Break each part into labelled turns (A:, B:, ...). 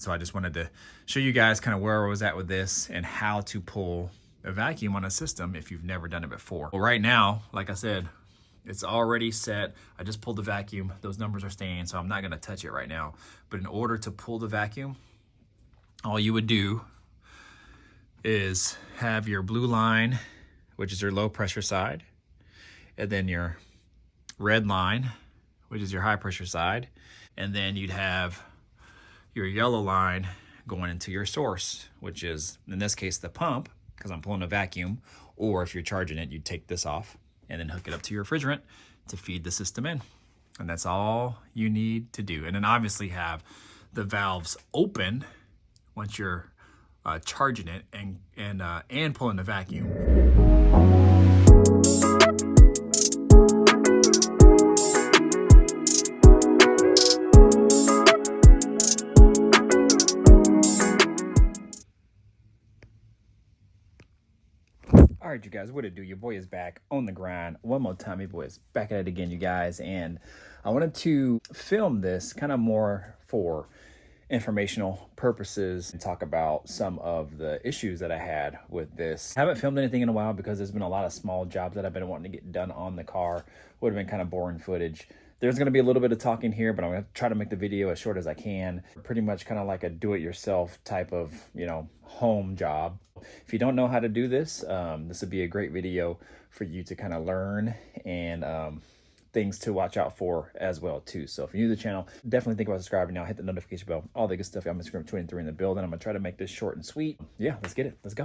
A: So I just wanted to show you guys kind of where I was at with this and how to pull a vacuum on a system if you've never done it before. Well, right now, like I said, it's already set. I just pulled the vacuum. Those numbers are staying, so I'm not gonna touch it right now. But in order to pull the vacuum, all you would do is have your blue line, which is your low pressure side, and then your red line, which is your high pressure side, and then you'd have your yellow line going into your source, which is, in this case, the pump, because I'm pulling a vacuum, or if you're charging it, you take this off and then hook it up to your refrigerant to feed the system in. And that's all you need to do. And then obviously have the valves open once you're charging it and pulling the vacuum. All right, you guys, what it do? Your boy is back on the grind one more time. Your boy is back at it again, you guys. And I wanted to film this kind of more for informational purposes and talk about some of the issues that I had with this. I haven't filmed anything in a while because there's been a lot of small jobs that I've been wanting to get done on the car. Would have been kind of boring footage. There's going to be a little bit of talking here, but I'm going to try to make the video as short as I can. Pretty much kind of like a do-it-yourself type of, home job. If you don't know how to do this, this would be a great video for you to kind of learn and things to watch out for as well too. So if you're new to the channel, definitely think about subscribing now. Hit the notification bell, all the good stuff. I'm Instagram 23 in the building. I'm going to try to make this short and sweet. Yeah, let's get it. Let's go.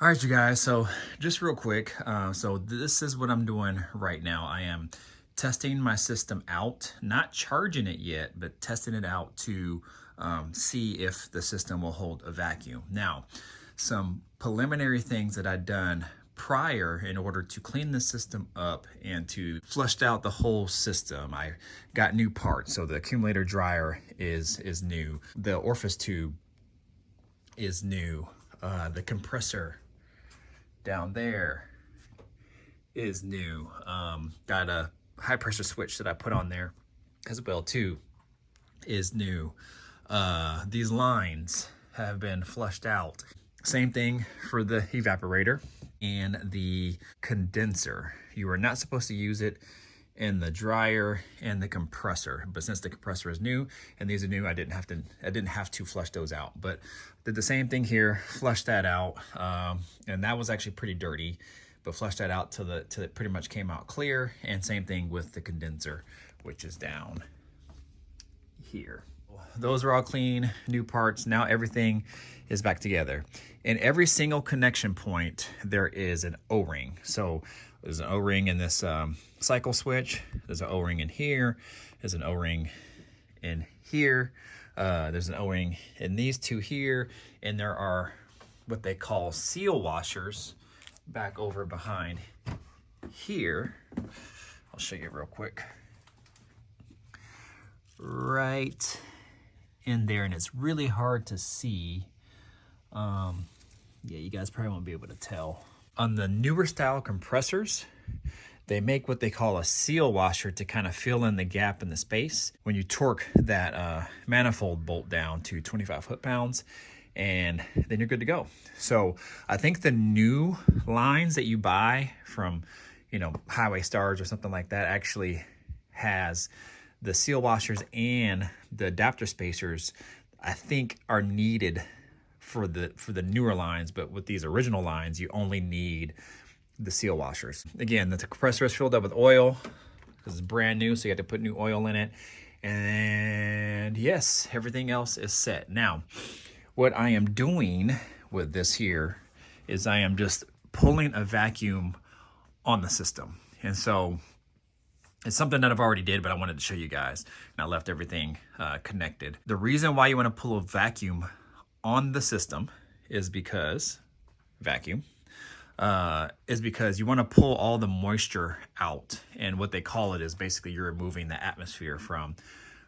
A: All right, you guys. So just real quick. So this is what I'm doing right now. I am testing my system out, not charging it yet, but testing it out to see if the system will hold a vacuum. Now, some preliminary things that I've done prior in order to clean the system up and to flush out the whole system. I got new parts. So the accumulator dryer is new. The orifice tube is new. The compressor down there is new. Got a high pressure switch that I put on there as well too is new. These lines have been flushed out. Same thing for the evaporator and the condenser. You are not supposed to use it in the dryer and the compressor, but since the compressor is new and these are new, I didn't have to flush those out. But did the same thing here, flushed that out, and that was actually pretty dirty. But flushed that out till it pretty much came out clear. And same thing with the condenser, which is down here. Those are all clean, new parts. Now everything is back together. In every single connection point, there is an O-ring. So there's an O-ring in this cycle switch. There's an O-ring in here. There's an O-ring in here. There's an O-ring in these two here. And there are what they call seal washers back over behind here. I'll show you real quick. Right in there, and it's really hard to see. Yeah, you guys probably won't be able to tell. On the newer style compressors, they make what they call a seal washer to kind of fill in the gap in the space when you torque that manifold bolt down to 25 foot-pounds, and then you're good to go. So I think the new lines that you buy from, Highway Stars or something like that actually has the seal washers and the adapter spacers, I think, are needed for the newer lines. But with these original lines, you only need the seal washers. Again, the compressor is filled up with oil. This is brand new, so you have to put new oil in it. And yes, everything else is set. Now, what I am doing with this here is I am just pulling a vacuum on the system. And so it's something that I've already did, but I wanted to show you guys. And I left everything connected. The reason why you want to pull a vacuum on the system is because, you want to pull all the moisture out. And what they call it is basically you're removing the atmosphere from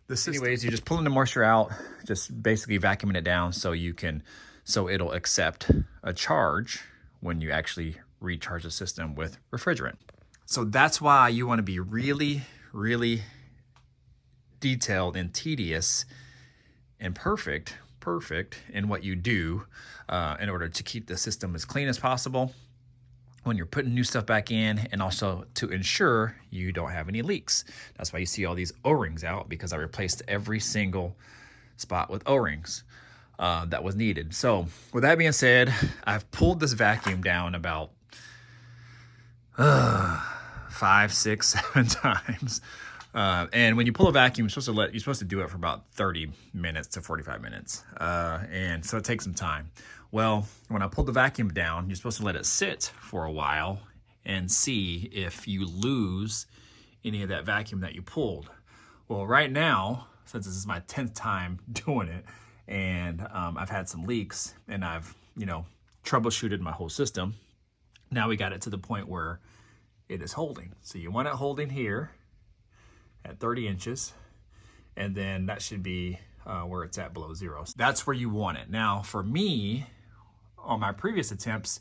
A: the system. Anyways, you're just pulling the moisture out, just basically vacuuming it down so it'll accept a charge when you actually recharge the system with refrigerant. So that's why you want to be really, really detailed and tedious and perfect in what you do in order to keep the system as clean as possible when you're putting new stuff back in, and also to ensure you don't have any leaks. That's why you see all these O-rings out, because I replaced every single spot with O-rings that was needed. So with that being said, I've pulled this vacuum down about 5, 6, 7 times. And when you pull a vacuum, you're supposed to do it for about 30 minutes to 45 minutes. And so it takes some time. Well, when I pulled the vacuum down, you're supposed to let it sit for a while and see if you lose any of that vacuum that you pulled. Well, right now, since this is my 10th time doing it, and I've had some leaks, and I've, troubleshooted my whole system, now we got it to the point where it is holding. So you want it holding here at 30 inches, and then that should be where it's at below 0. So that's where you want it. Now, for me, on my previous attempts,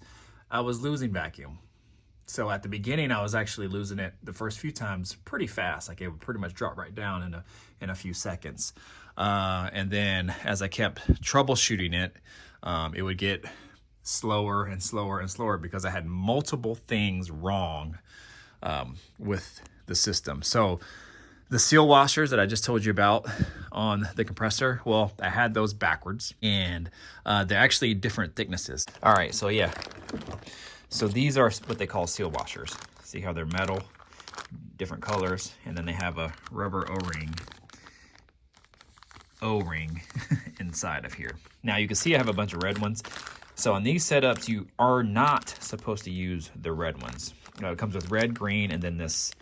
A: I was losing vacuum. So at the beginning, I was actually losing it the first few times pretty fast. Like it would pretty much drop right down in a few seconds. And then as I kept troubleshooting it, it would get slower and slower and slower because I had multiple things wrong with the system. So the seal washers that I just told you about on the compressor, well, I had those backwards, and they're actually different thicknesses. All right, so yeah. So these are what they call seal washers. See how they're metal, different colors, and then they have a rubber O-ring inside of here. Now you can see I have a bunch of red ones. So on these setups, you are not supposed to use the red ones. It comes with red, green, and then this,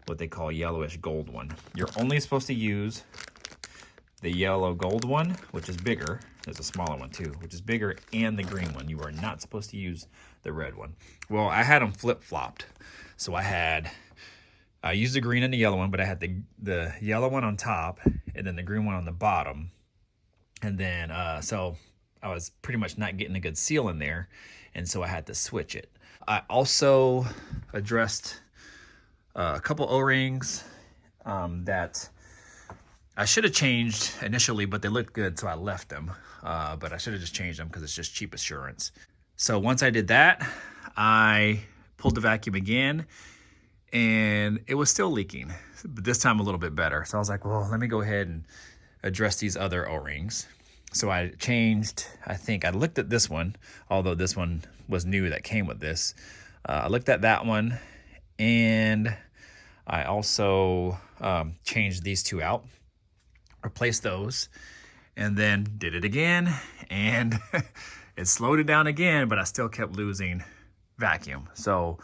A: what they call yellowish gold one. You're only supposed to use the yellow gold one, which is bigger. There's a smaller one too, which is bigger, and the green one. You are not supposed to use the red one. Well, I had them flip-flopped. So I used the green and the yellow one, but I had the yellow one on top and then the green one on the bottom. And then, so I was pretty much not getting a good seal in there, and so I had to switch it. I also addressed a couple O-rings that I should have changed initially, but they looked good, so I left them. But I should have just changed them because it's just cheap assurance. So once I did that, I pulled the vacuum again, and it was still leaking, but this time a little bit better. So I was like, well, let me go ahead and address these other O-rings. So I changed, I think I looked at this one, although this one was new that came with this. I looked at that one, and I also changed these two out, replaced those, and then did it again, and it slowed it down again, but I still kept losing vacuum. So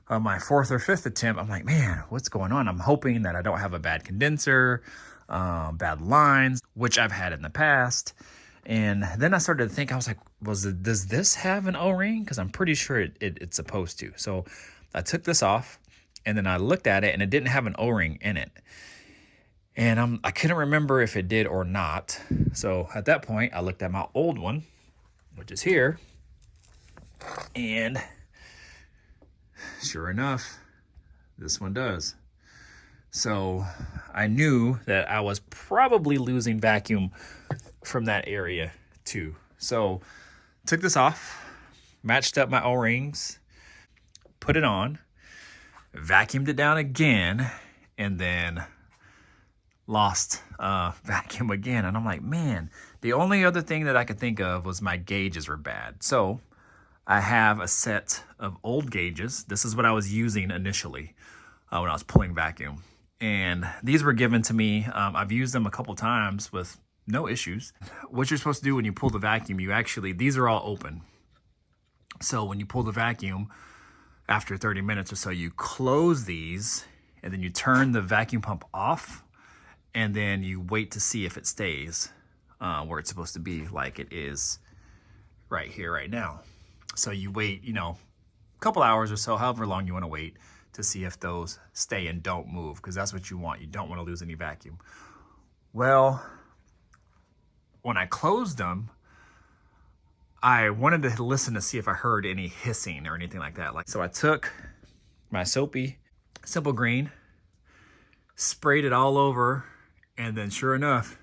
A: on my 4th or 5th attempt, I'm like, man, what's going on? I'm hoping that I don't have a bad condenser, bad lines, which I've had in the past. And then I started to think, I was like, does this have an O-ring? Because I'm pretty sure it's supposed to. So I took this off, and then I looked at it, and it didn't have an O-ring in it. And I couldn't remember if it did or not. So at that point, I looked at my old one, which is here. And sure enough, this one does. So I knew that I was probably losing vacuum from that area too. So took this off, matched up my O-rings, put it on, vacuumed it down again, and then lost vacuum again. And I'm like, man, the only other thing that I could think of was my gauges were bad. So I have a set of old gauges. This is what I was using initially when I was pulling vacuum. And these were given to me. I've used them a couple times with no issues. What you're supposed to do when you pull the vacuum, these are all open. So when you pull the vacuum, after 30 minutes or so, you close these, and then you turn the vacuum pump off, and then you wait to see if it stays where it's supposed to be, like it is right here, right now. So you wait, a couple hours or so, however long you want to wait, to see if those stay and don't move, because that's what you want. You don't want to lose any vacuum. Well, when I closed them, I wanted to listen to see if I heard any hissing or anything like that. So I took my soapy Simple Green, sprayed it all over, and then sure enough,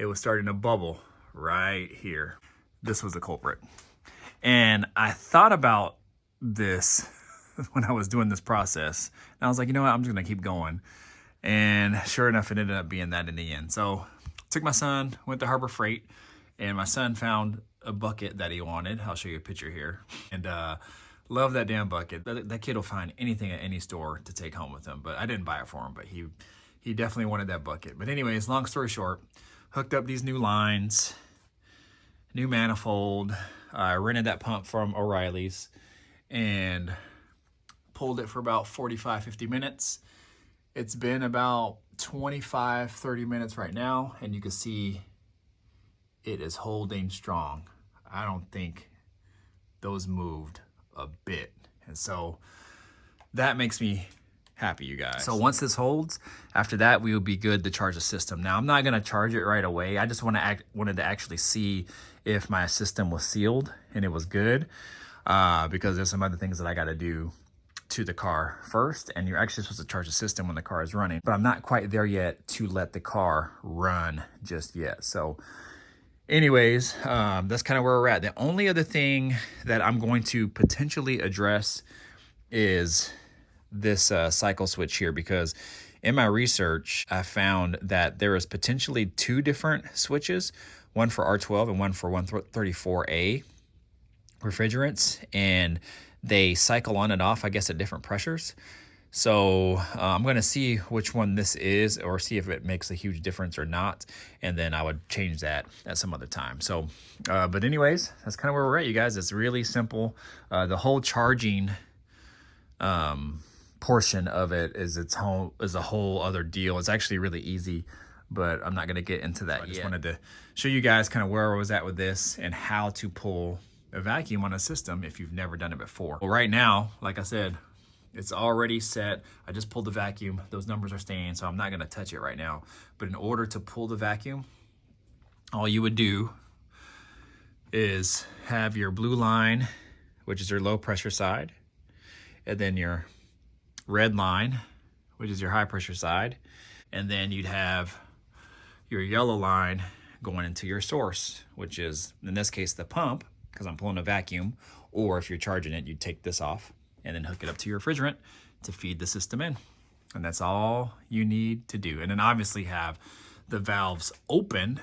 A: it was starting to bubble right here. This was the culprit. And I thought about this when I was doing this process. And I was like, you know what, I'm just gonna keep going. And sure enough, it ended up being that in the end. So took my son, went to Harbor Freight, and my son found a bucket that he wanted. I'll show you a picture here. And love that damn bucket. That kid will find anything at any store to take home with him. But I didn't buy it for him, but he definitely wanted that bucket. But anyways, long story short, hooked up these new lines, new manifold. I rented that pump from O'Reilly's and pulled it for about 45, 50 minutes. It's been about 25, 30 minutes right now, and you can see it is holding strong. I don't think those moved a bit. And so that makes me happy, you guys. So once this holds, after that, we will be good to charge the system. Now, I'm not gonna charge it right away. I just wanted to actually see if my system was sealed and it was good, because there's some other things that I gotta do to the car first, and you're actually supposed to charge the system when the car is running, but I'm not quite there yet to let the car run just yet. So anyways, that's kind of where we're at. The only other thing that I'm going to potentially address is this cycle switch here, because in my research, I found that there is potentially two different switches, one for R12 and one for 134A refrigerants, and they cycle on and off, I guess, at different pressures. So I'm going to see which one this is, or see if it makes a huge difference or not, and then I would change that at some other time. So, but anyways, that's kind of where we're at, you guys. It's really simple. The whole charging portion of it is a whole other deal. It's actually really easy, but I'm not going to get into that yet. I just wanted to show you guys kind of where I was at with this and how to pull a vacuum on a system if you've never done it before. Well, right now, like I said, it's already set. I just pulled the vacuum. Those numbers are staying, so I'm not gonna touch it right now. But in order to pull the vacuum, all you would do is have your blue line, which is your low pressure side, and then your red line, which is your high pressure side, and then you'd have your yellow line going into your source, which is, in this case, the pump, because I'm pulling a vacuum, or if you're charging it, you take this off and then hook it up to your refrigerant to feed the system in. And that's all you need to do. And then obviously have the valves open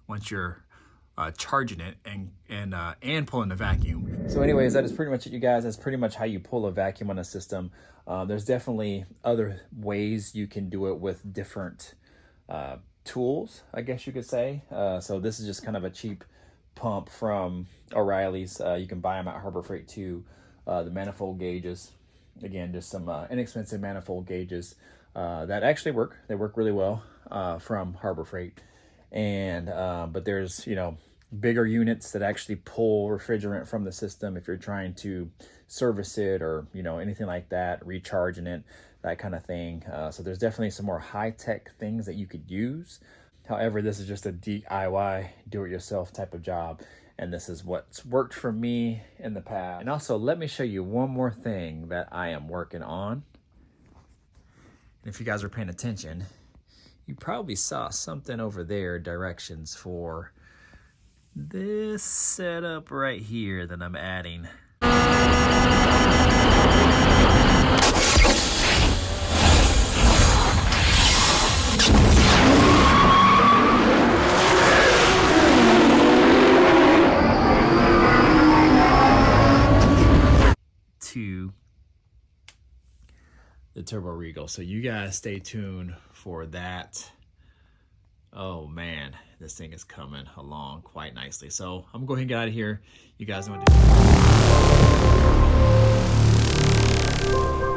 A: once you're charging it and pulling the vacuum. So anyways, that is pretty much it, you guys. That's pretty much how you pull a vacuum on a system. There's definitely other ways you can do it with different tools, I guess you could say. So this is just kind of a cheap pump from O'Reilly's. You can buy them at Harbor Freight too. The manifold gauges, again, just some inexpensive manifold gauges that actually work. They work really well from Harbor Freight. And but there's, you know, bigger units that actually pull refrigerant from the system if you're trying to service it, or, you know, anything like that, recharging it, that kind of thing. So there's definitely some more high-tech things that you could use. However, this is just a DIY, do-it-yourself type of job, and this is what's worked for me in the past. And also, let me show you one more thing that I am working on. And if you guys are paying attention, you probably saw something over there, directions for this setup right here that I'm adding. To the Turbo Regal. So you guys stay tuned for that. Oh man, this thing is coming along quite nicely. So I'm going to get out of here. You guys know what to do.